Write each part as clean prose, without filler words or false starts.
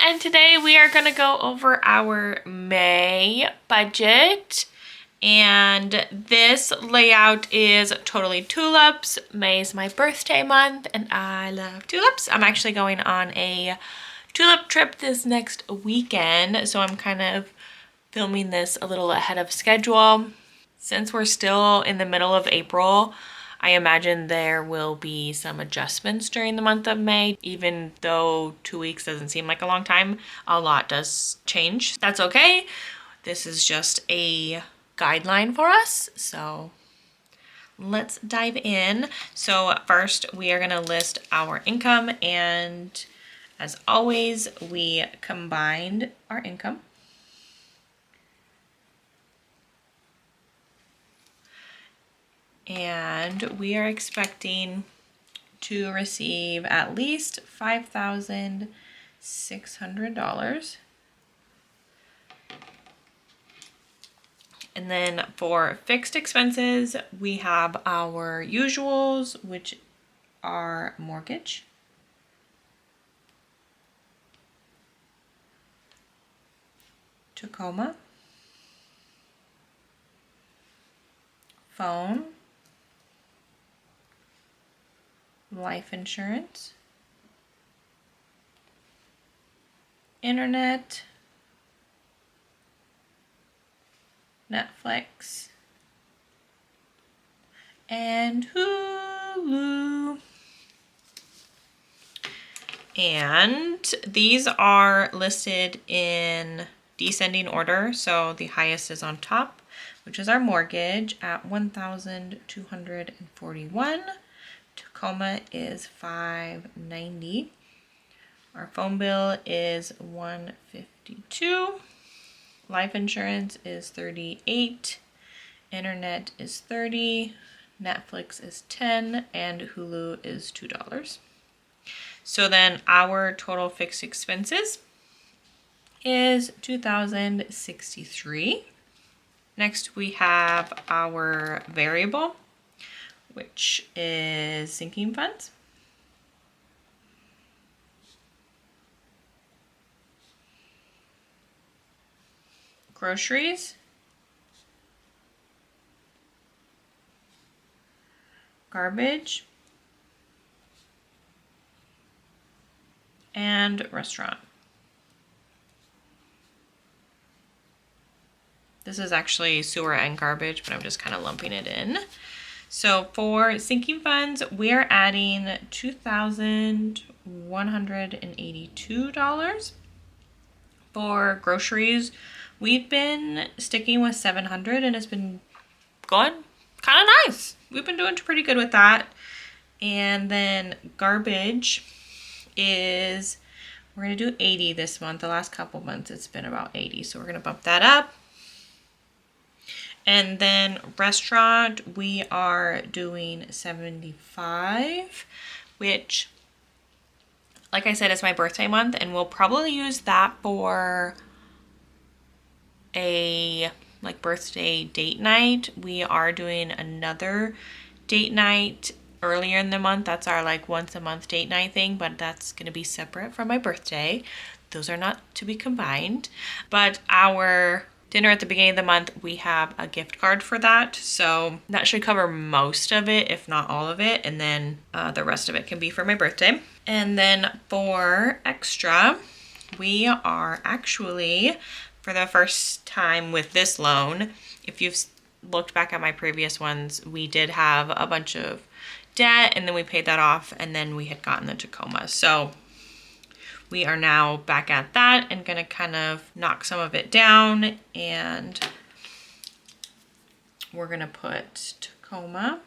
and today we are gonna go over our May budget. And this layout is Totally Tulips. May is my birthday month and I love tulips. I'm actually going on a tulip trip this next weekend, so I'm kind of filming this a little ahead of schedule. Since we're still in the middle of April, I imagine there will be some adjustments during the month of May. Even though 2 weeks doesn't seem like a long time, a lot does change. That's okay. This is just a guideline for us. So let's dive in. So first we are gonna list our income, and as always, we combined our income. And we are expecting to receive at least $5,600. And then for fixed expenses, we have our usuals, which are mortgage, Tacoma, phone, life insurance, internet, Netflix, and Hulu. And these are listed in descending order. So the highest is on top, which is our mortgage at $1,241. Tacoma is $590. Our phone bill is $152. Life insurance is $38. Internet is $30. Netflix is $10, and Hulu is $2. So then our total fixed expenses is $2,063. Next we have our variable, which is sinking funds. Groceries. Garbage. And restaurant. This is actually sewer and garbage, but I'm just kind of lumping it in. So for sinking funds, we're adding $2,182. For groceries, we've been sticking with $700 and it's been going kind of nice. We've been doing pretty good with that. And then garbage is, we're gonna do 80 this month. The last couple months it's been about 80, so we're gonna bump that up. And then restaurant, we are doing 75, which, like I said, is my birthday month, and we'll probably use that for a birthday date night. We are doing another date night earlier in the month. That's our once a month date night thing, but that's gonna be separate from my birthday. Those are not to be combined. But our dinner at the beginning of the month, we have a gift card for that. So that should cover most of it, if not all of it. And then the rest of it can be for my birthday. And then for extra, we are actually, for the first time with this loan, if you've looked back at my previous ones, we did have a bunch of debt and then we paid that off, and then we had gotten the Tacoma. So we are now back at that and gonna kind of knock some of it down, and we're gonna put Tacoma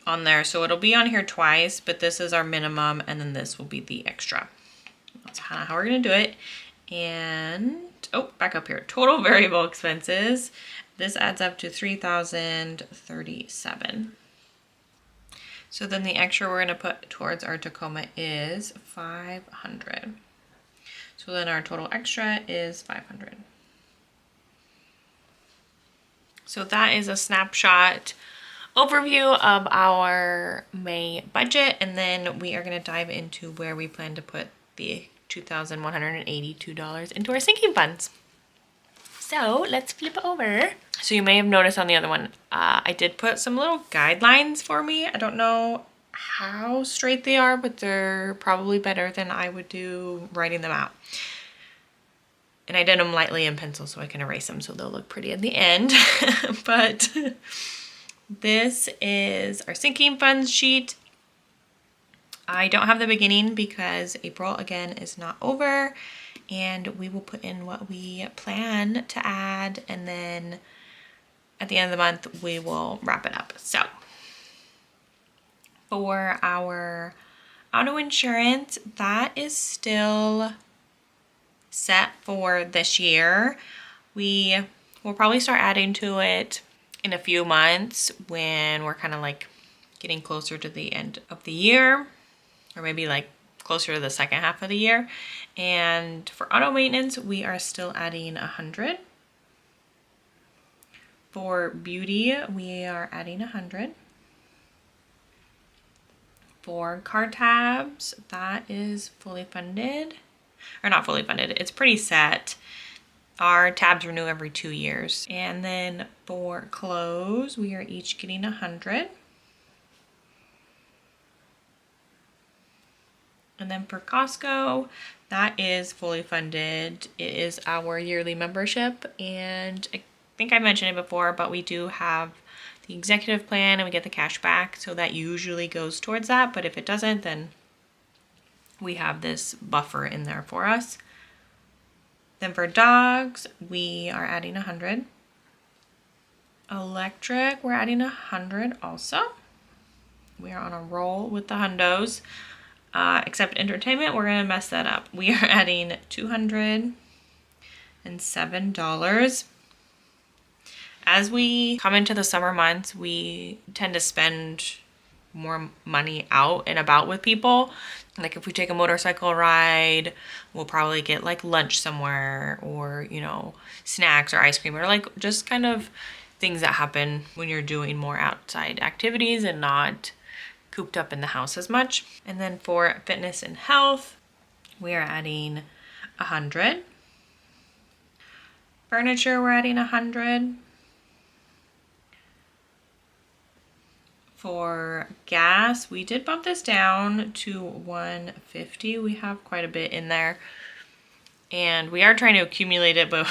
on there. So it'll be on here twice, but this is our minimum and then this will be the extra. That's kind of how we're gonna do it. And back up here, total variable expenses. This adds up to $3,037. So then the extra we're gonna put towards our Tacoma is $500. So then our total extra is $500. So that is a snapshot overview of our May budget, and then we are going to dive into where we plan to put the $2,182 into our sinking funds. So let's flip over. So you may have noticed on the other one, I did put some little guidelines for me. I don't know how straight they are, but they're probably better than I would do writing them out. And I did them lightly in pencil so I can erase them so they'll look pretty at the end. But this is our sinking funds sheet. I don't have the beginning because April again is not over, and we will put in what we plan to add, and then at the end of the month we will wrap it up. So for our auto insurance, that is still set for this year. We will probably start adding to it in a few months when we're kind of like getting closer to the end of the year, or maybe like closer to the second half of the year. And for auto maintenance, we are still adding 100. For beauty, we are adding 100. For card tabs, that is fully funded. Or not fully funded, it's pretty set. Our tabs renew every 2 years. And then for clothes, we are each getting 100. And then for Costco, that is fully funded. It is our yearly membership, and I think I mentioned it before, but we do have the executive plan and we get the cash back, so that usually goes towards that. But if it doesn't, then we have this buffer in there for us. Then for dogs, we are adding 100. Electric, we're adding 100 also. We are on a roll with the hundos. Except entertainment, we're gonna mess that up. We are adding $207. As we come into the summer months, we tend to spend more money out and about with people. Like if we take a motorcycle ride, we'll probably get like lunch somewhere, or, you know, snacks or ice cream, or like just kind of things that happen when you're doing more outside activities and not cooped up in the house as much. And then for fitness and health, we are adding 100. Furniture, we're adding 100. For gas, we did bump this down to 150. We have quite a bit in there, and we are trying to accumulate it, but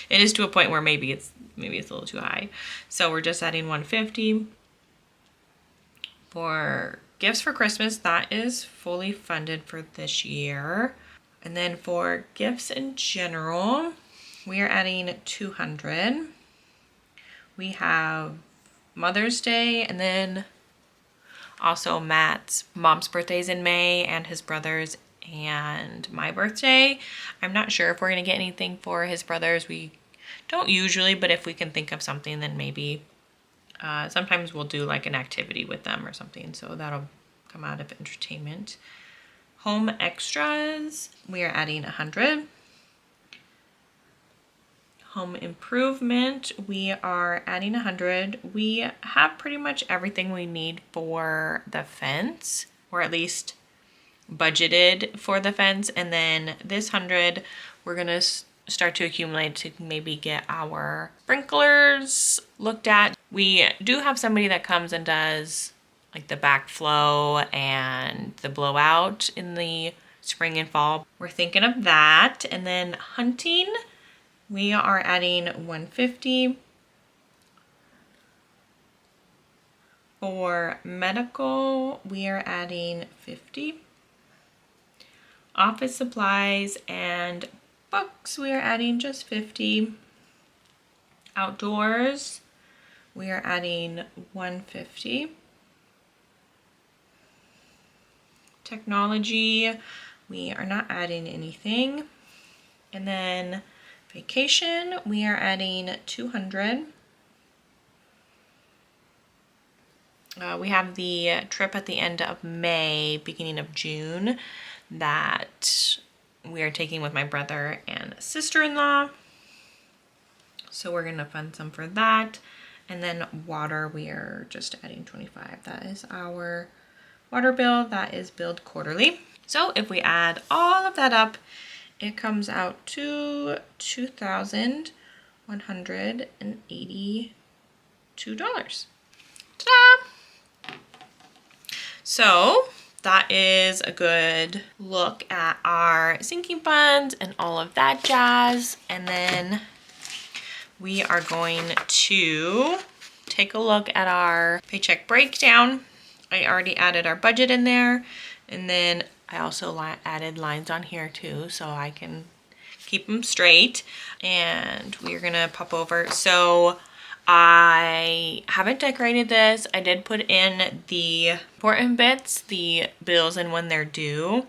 it is to a point where maybe it's a little too high. So we're just adding 150. For gifts for Christmas, that is fully funded for this year. And then for gifts in general, we are adding 200. We have Mother's Day, and then also Matt's mom's birthday's in May, and his brother's and my birthday. I'm not sure if we're gonna get anything for his brothers. We don't usually, but if we can think of something, then maybe. Sometimes we'll do like an activity with them or something, so that'll come out of entertainment. Home extras, we are adding 100. Home improvement, we are adding 100. We have pretty much everything we need for the fence, or at least budgeted for the fence. And then this 100, we're gonna start to accumulate to maybe get our sprinklers looked at. We do have somebody that comes and does like the backflow and the blowout in the spring and fall. We're thinking of that. And then hunting, we are adding 150. For medical, we are adding 50. Office supplies and books, we are adding just 50. Outdoors, we are adding 150. Technology, we are not adding anything. And then vacation, we are adding 200. We have the trip at the end of May, beginning of June, that we are taking with my brother and sister-in-law. So we're gonna fund some for that. And then water, we are just adding 25. That is our water bill that is billed quarterly. So if we add all of that up, it comes out to $2,182. Ta-da! So that is a good look at our sinking funds and all of that jazz. And then we are going to take a look at our paycheck breakdown. I already added our budget in there, and then I also added lines on here too, so I can keep them straight. And we're gonna pop over. So I haven't decorated this. I did put in the important bits, the bills and when they're due,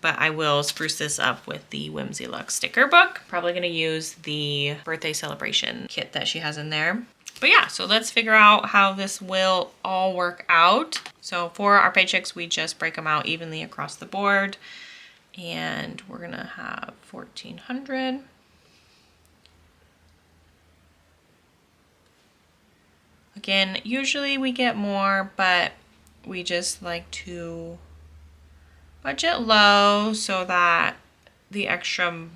but I will spruce this up with the Whimsy Luxe sticker book. Probably gonna use the birthday celebration kit that she has in there. But yeah, so let's figure out how this will all work out. So for our paychecks, we just break them out evenly across the board. And we're gonna have 1,400. Again, usually we get more, but we just like to budget low so that the extra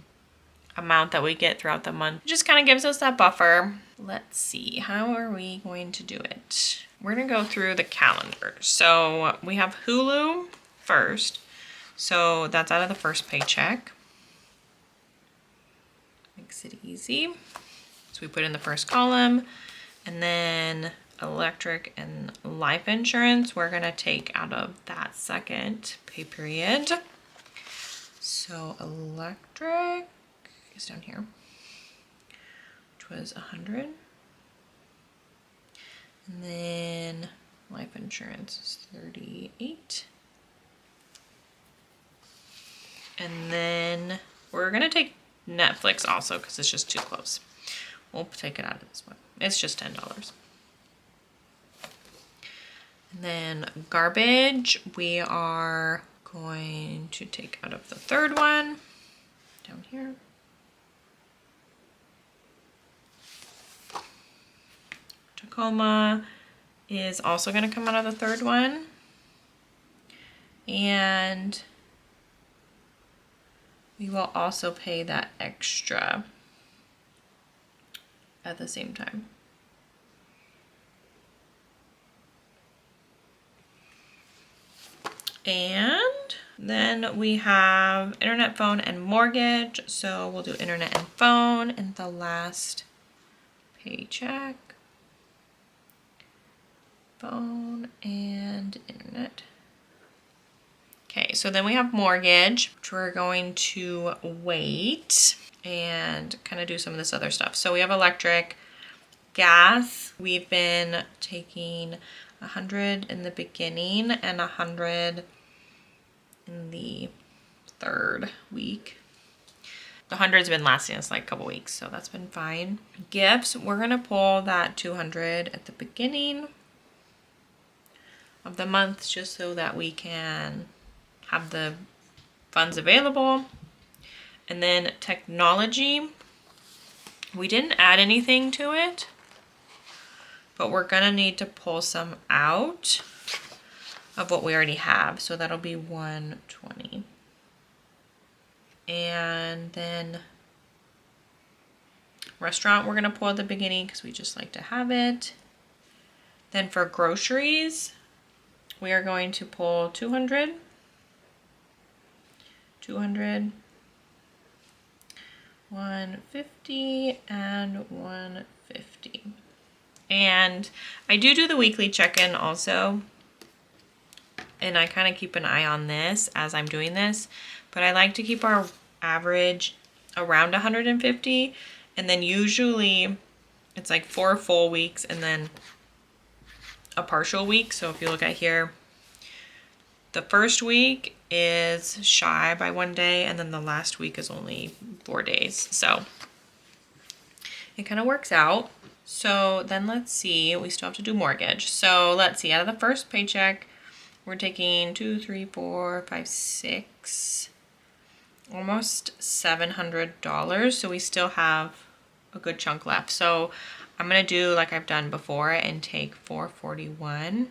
amount that we get throughout the month just kind of gives us that buffer. Let's see, how are we going to do it? We're gonna go through the calendar. So we have Hulu first. So that's out of the first paycheck. Makes it easy. So we put in the first column, and then electric and life insurance, we're gonna take out of that second pay period. So electric is down here, which was 100. And then life insurance is 38. And then we're gonna take Netflix also because it's just too close. We'll take it out of this one. It's just $10. And then garbage, we are going to take out of the third one down here. Tacoma is also going to come out of the third one. And we will also pay that extra at the same time. And then we have internet, phone, and mortgage. So we'll do internet and phone in the last paycheck. Phone and internet. Okay, so then we have mortgage, which we're going to wait and kind of do some of this other stuff. So we have electric, gas. We've been taking 100 in the beginning and 100 in the third week. The 100's been lasting us like a couple weeks, so that's been fine. Gifts, we're gonna pull that 200 at the beginning of the month just so that we can have the funds available. And then technology, we didn't add anything to it, but we're gonna need to pull some out of what we already have. So that'll be 120. And then restaurant, we're gonna pull at the beginning because we just like to have it. Then for groceries, we are going to pull 200, 200, 150, and 150. And I do the weekly check-in also. And I kind of keep an eye on this as I'm doing this. But I like to keep our average around 150. And then usually it's like 4 full weeks and then a partial week. So if you look at here, the first week is shy by 1 day, and then the last week is only 4 days. So it kind of works out. So then let's see, we still have to do mortgage. So let's see, out of the first paycheck, we're taking 2, 3, 4, 5, 6, almost $700. So we still have a good chunk left. So I'm gonna do like I've done before and take 441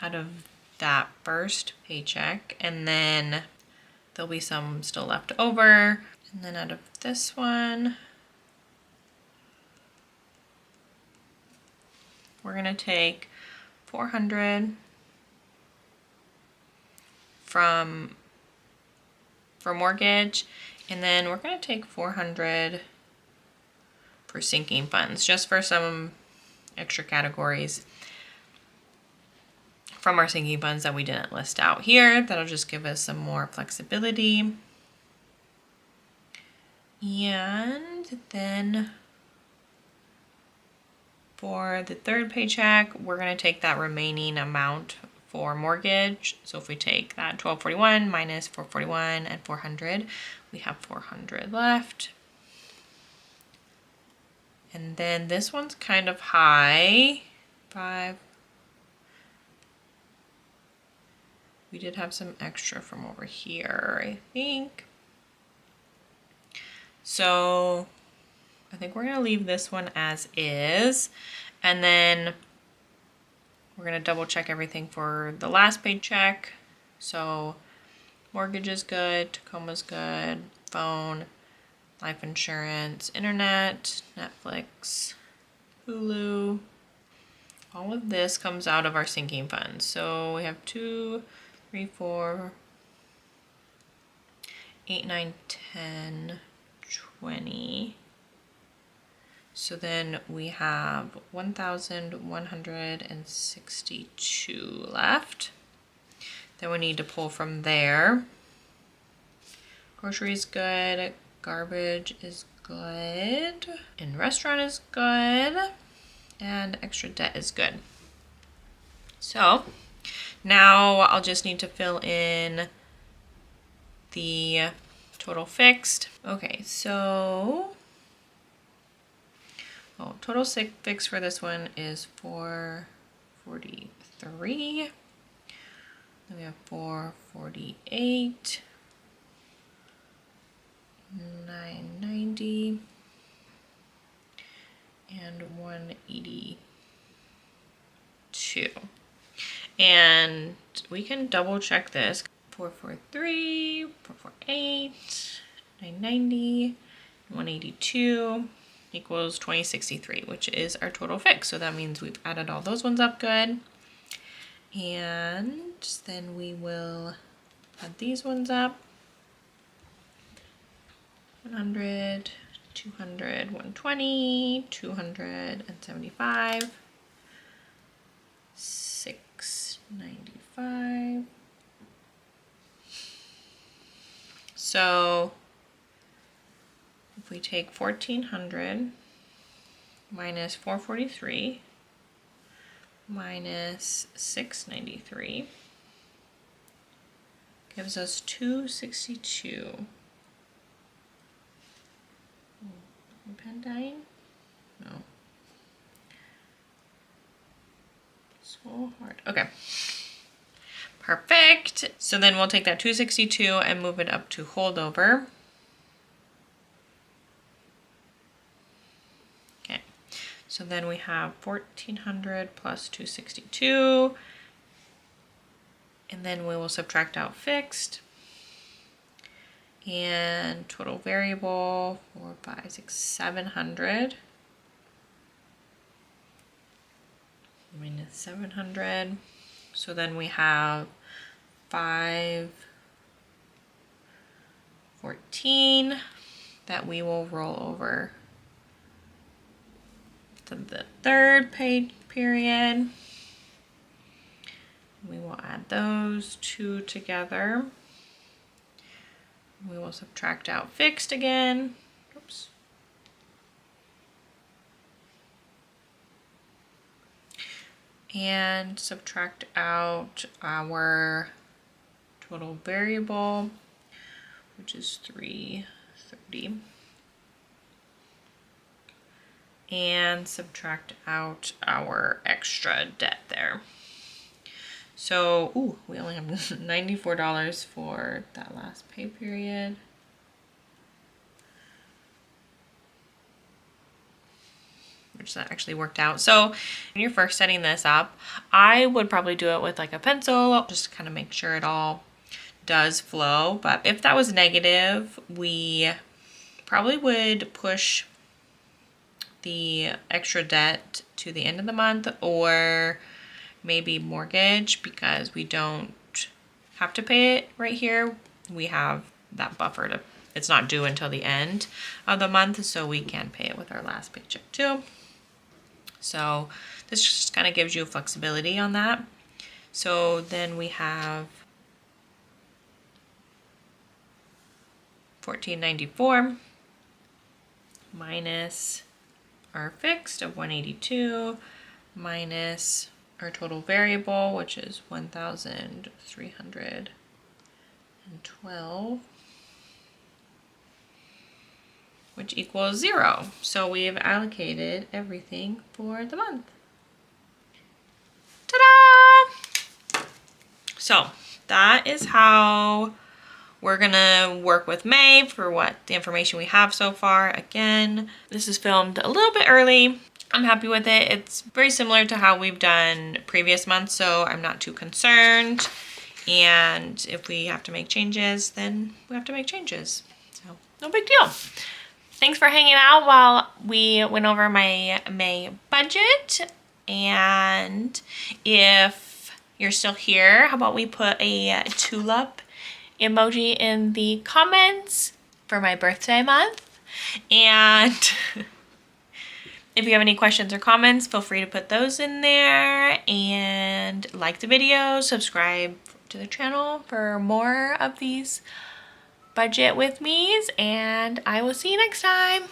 out of that first paycheck, and then there'll be some still left over. And then out of this one, we're gonna take 400 for mortgage, and then we're gonna take 400 for sinking funds, just for some extra categories from our sinking funds that we didn't list out here. That'll just give us some more flexibility. And then for the third paycheck, we're gonna take that remaining amount for mortgage. So if we take that 1241 minus 441 and 400, we have 400 left. And then this one's kind of high, 5. We did have some extra from over here, I think. So I think we're gonna leave this one as is. And then we're gonna double check everything for the last paycheck. So mortgage is good, Tacoma's good, phone, life insurance, internet, Netflix, Hulu. All of this comes out of our sinking funds. So we have 2, 3, 4, 8, 9, 10, 20. So then we have 1,162 left. Then we need to pull from there. Groceries good, garbage is good, and restaurant is good, and extra debt is good. So now I'll just need to fill in the total fixed. Okay, so total fixed for this one is 443. Then we have 448, 990, and 182. And we can double check this. 443, 448, 990, 182 equals 2063, which is our total fix. So that means we've added all those ones up good. And then we will add these ones up. 100, 200, 120, 275, 695. So if we take 1,400 minus 443 minus 693 gives us 262. My pen dying? No. So hard. Okay. Perfect. So then we'll take that 262 and move it up to holdover. Okay. So then we have 1,400 plus 262. And then we will subtract out fixed. And total variable 4, 5, 6, 700 minus 700. So then we have 514 that we will roll over to the third pay period. We will add those two together. We will subtract out fixed again. Oops. And subtract out our total variable, which is 330. And subtract out our extra debt there. So, ooh, we only have $94 for that last pay period. which that actually worked out. So when you're first setting this up, I would probably do it with like a pencil, just to kind of make sure it all does flow. But if that was negative, we probably would push the extra debt to the end of the month, or maybe mortgage, because we don't have to pay it right here. We have that buffer to, it's not due until the end of the month, so we can pay it with our last paycheck too. So this just kind of gives you flexibility on that. So then we have $14.94 minus our fixed of $182 minus our total variable, which is $1,312, which equals 0. So we have allocated everything for the month. Ta-da! So that is how we're gonna work with May for what the information we have so far. Again, this is filmed a little bit early. I'm happy with it. It's very similar to how we've done previous months, so I'm not too concerned. And if we have to make changes, then we have to make changes. So no big deal. Thanks for hanging out while we went over my May budget. And if you're still here, how about we put a tulip emoji in the comments for my birthday month. And if you have any questions or comments, feel free to put those in there, and like the video, subscribe to the channel for more of these budget with me's, and I will see you next time.